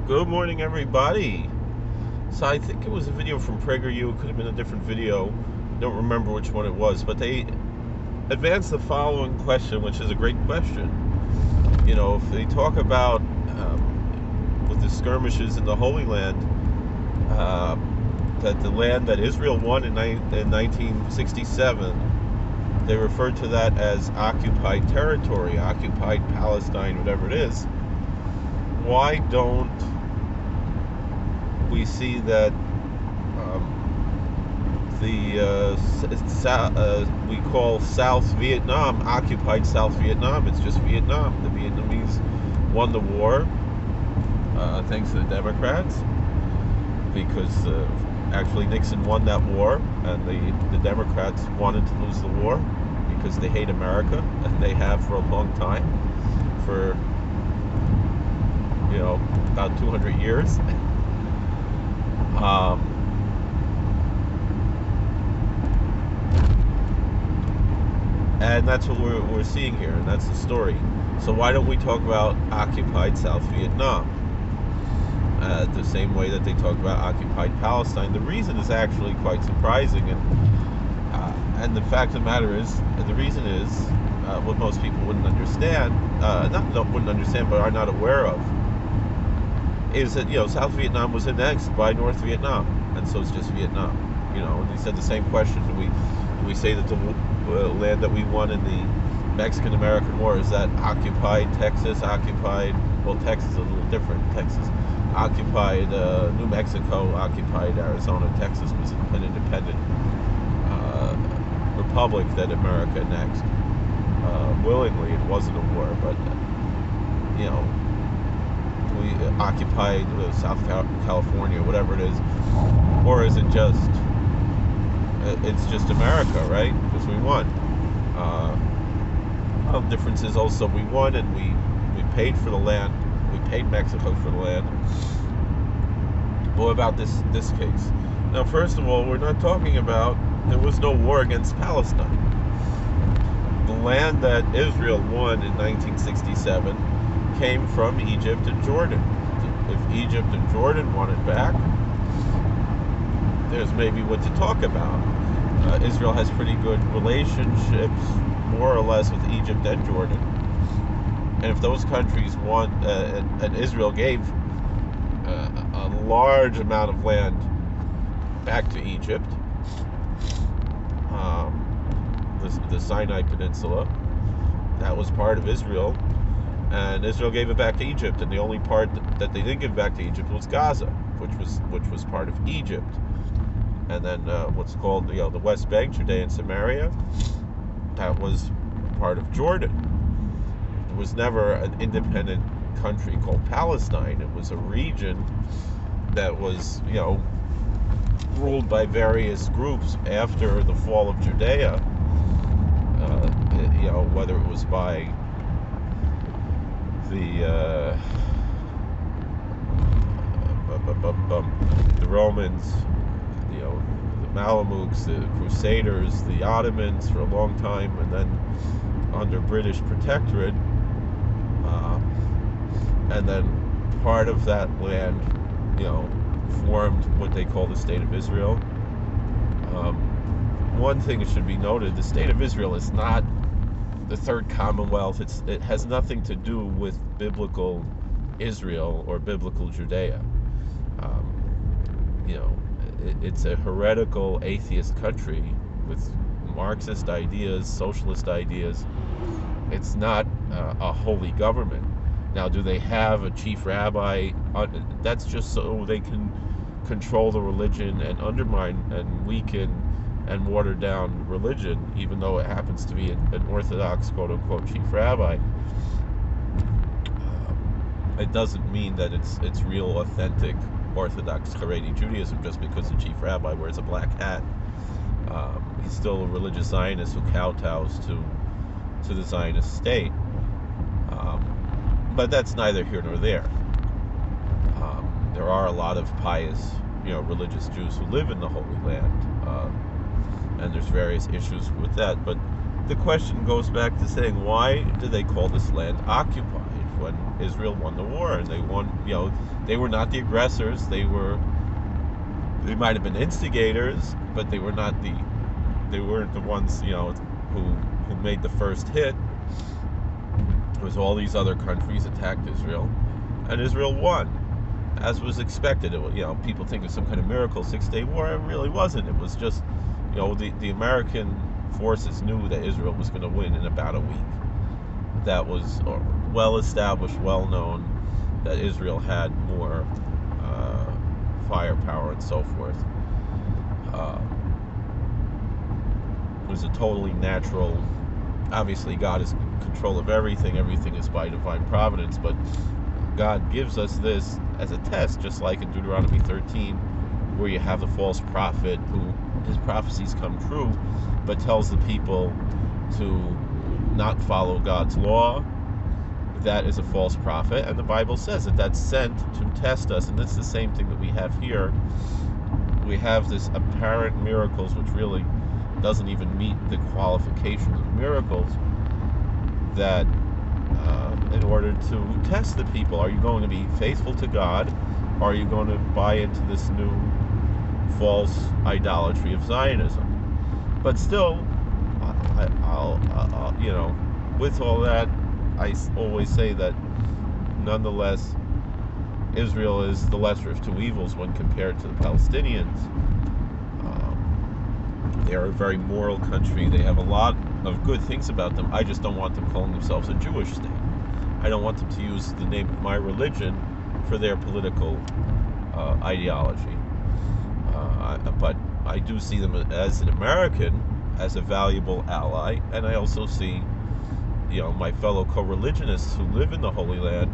Good morning, everybody. So I think it was a video from PragerU. It could have been a different video. Don't remember which one it was, but they advanced the following question, which is a great question. If they talk about with the skirmishes in the Holy Land, that the land that Israel won in 1967, they referred to that as occupied territory, occupied Palestine, whatever it is. Why don't we see that we call South Vietnam occupied South Vietnam? It's just Vietnam. The Vietnamese won the war thanks to the Democrats, because actually Nixon won that war, and the Democrats wanted to lose the war because they hate America, and they have for a long time, for about 200 years. And that's what we're seeing here, and that's the story. So why don't we talk about occupied South Vietnam the same way that they talk about occupied Palestine? The reason is actually quite surprising, and the fact of the matter is, the reason is what most people wouldn't understand, wouldn't understand, but are not aware of, is that South Vietnam was annexed by North Vietnam, and so it's just Vietnam. And they said the same question: do we say that the land that we won in the Mexican-American War, is that occupied Texas, occupied, well, Texas is a little different. Texas occupied New Mexico, occupied Arizona. Texas was an independent republic that America annexed willingly. It wasn't a war, but we occupied South California, whatever it is. Or is it just it's just America, right? Because we won. The difference is also we won, and we paid for the land. We paid Mexico for the land. What about this case? Now, first of all, we're not talking about, there was no war against Palestine. The land that Israel won in 1967 came from Egypt and Jordan. If Egypt and Jordan want it back, there's maybe what to talk about. Israel has pretty good relationships, more or less, with Egypt and Jordan. And if those countries want, and Israel gave a large amount of land back to Egypt, the Sinai Peninsula, that was part of Israel, and Israel gave it back to Egypt, and the only part that they didn't give back to Egypt was Gaza, which was part of Egypt. And then what's called the West Bank, Judea and Samaria, that was part of Jordan. There was never an independent country called Palestine. It was a region that was ruled by various groups after the fall of Judea. Whether it was by the Romans, the Mamelukes, the Crusaders, the Ottomans for a long time, and then under British protectorate, and then part of that land, formed what they call the State of Israel. One thing that should be noted: the State of Israel is not the Third Commonwealth. It has nothing to do with biblical Israel or biblical Judea. It's a heretical atheist country with Marxist ideas, socialist ideas. It's not a holy government. Now, do they have a chief rabbi? That's just so they can control the religion and undermine and weaken and water down religion, even though it happens to be an Orthodox, quote-unquote, chief rabbi. It doesn't mean that it's real, authentic Orthodox Haredi Judaism just because the chief rabbi wears a black hat. He's still a religious Zionist who kowtows to the Zionist state. But that's neither here nor there. There are a lot of pious, religious Jews who live in the Holy Land, and there's various issues with that. But the question goes back to saying, why do they call this land occupied? when Israel won the war, and they won. They were not the aggressors. They might have been instigators, but they weren't the ones who made the first hit. It was all these other countries attacked Israel, and Israel won, as was expected. People think of some kind of miracle 6-day war. It really wasn't. It was just, the American forces knew that Israel was going to win in about a week. That was well established, well known, that Israel had more firepower and so forth. It was a totally natural. Obviously, God is in control of everything. Everything is by divine providence, but God gives us this as a test, just like in Deuteronomy 13, where you have the false prophet who his prophecies come true, but tells the people to not follow God's law. That is a false prophet, and the Bible says that that's sent to test us, and it's the same thing that we have here. We have this apparent miracles, which really doesn't even meet the qualifications of miracles, that in order to test the people, are you going to be faithful to God, or are you going to buy into this new false idolatry of Zionism? But still, I'll with all that, I always say that nonetheless, Israel is the lesser of two evils when compared to the Palestinians. They are a very moral country. They have a lot of good things about them. I just don't want them calling themselves a Jewish state. I don't want them to use the name of my religion for their political ideology. But I do see them as an American, as a valuable ally, and I also see, my fellow co-religionists who live in the Holy Land,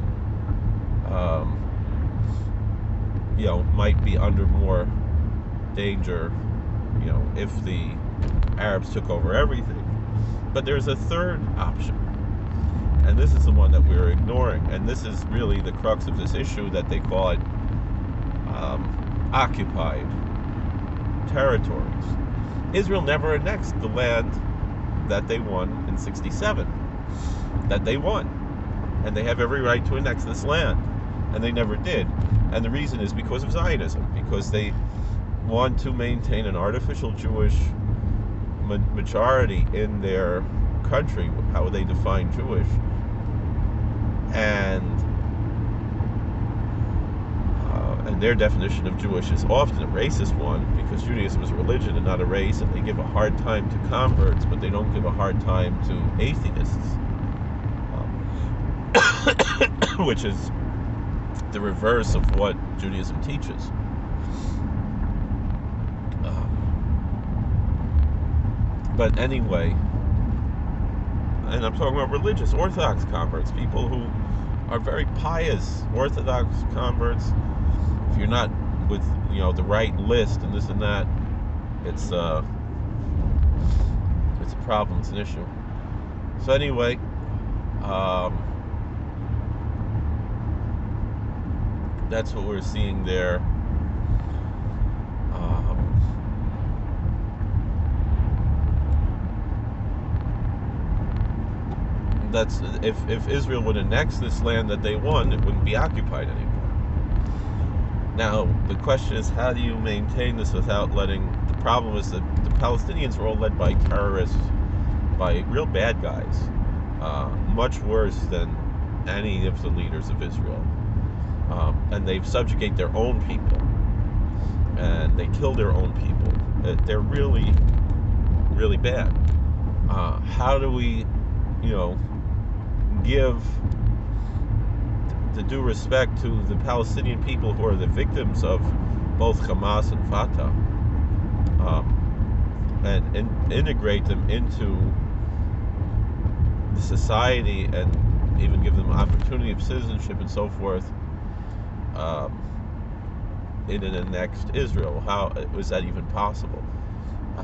might be under more danger, if the Arabs took over everything. But there's a third option, and this is the one that we're ignoring, and this is really the crux of this issue, that they call it occupied territories. Israel never annexed the land that they won in 67, that they won, and they have every right to annex this land, and they never did. And the reason is because of Zionism, because they want to maintain an artificial Jewish majority in their country, how they define Jewish, and their definition of Jewish is often a racist one, because Judaism is a religion and not a race, and they give a hard time to converts, but they don't give a hard time to atheists, which is the reverse of what Judaism teaches. But anyway, and I'm talking about religious Orthodox converts, people who are very pious Orthodox converts. If you're not with the right list and this and that, it's a problem. It's an issue. So anyway, that's what we're seeing there. That's if Israel would annex this land that they won, it wouldn't be occupied anymore. Now the question is, how do you maintain this without letting? The problem is that the Palestinians are all led by terrorists, by real bad guys, much worse than any of the leaders of Israel, and they subjugate their own people, and they kill their own people. They're really, really bad. How do we, give the due respect to the Palestinian people who are the victims of both Hamas and Fatah, and integrate them into the society, and even give them opportunity of citizenship and so forth, in an annexed Israel? How was that even possible?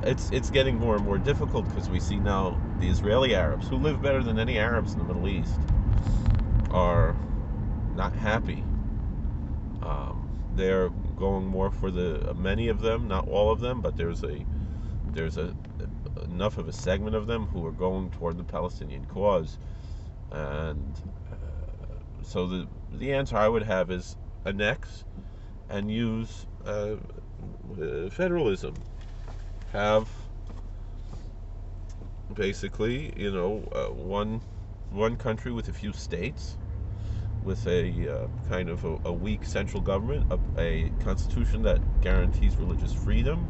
It's getting more and more difficult, because we see now the Israeli Arabs, who live better than any Arabs in the Middle East, are not happy. They're going more for many of them, not all of them, but there's enough of a segment of them who are going toward the Palestinian cause, and So the answer I would have is annex and use federalism. Have basically, one country with a few states, with a kind of a weak central government, a constitution that guarantees religious freedom,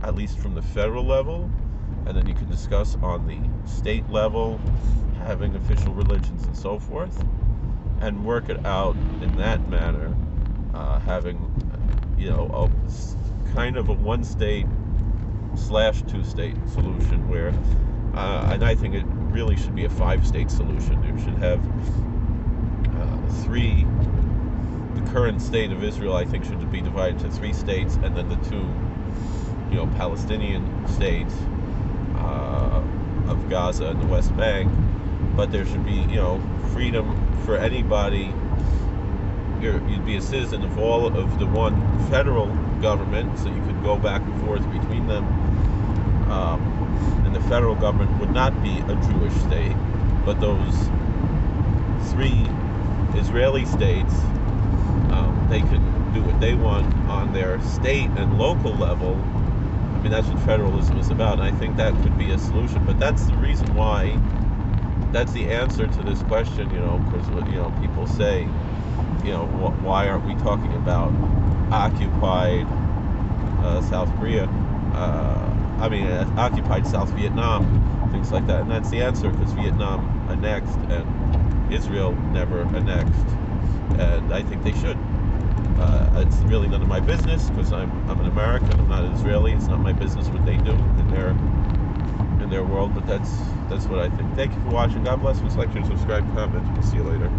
at least from the federal level, and then you can discuss on the state level, having official religions and so forth, and work it out in that manner, having, a kind of a one state slash two state solution where, and I think it really should be a 5 state solution. You should have three. The current state of Israel, I think, should be divided into 3 states, and then the two, Palestinian states of Gaza and the West Bank. But there should be, freedom for anybody. You'd be a citizen of all of the one federal government, so you could go back and forth between them. And the federal government would not be a Jewish state, but those 3 Israeli states, they can do what they want on their state and local level. I mean, that's what federalism is about, and I think that could be a solution. But that's the reason why, that's the answer to this question, because, people say, why aren't we talking about occupied South Korea? Occupied South Vietnam, things like that. And that's the answer, because Vietnam annexed and Israel never annexed. And I think they should. It's really none of my business, because I'm an American. I'm not an Israeli. It's not my business what they do in their world. But that's what I think. Thank you for watching. God bless. Please like, share, subscribe, comment. We'll see you later.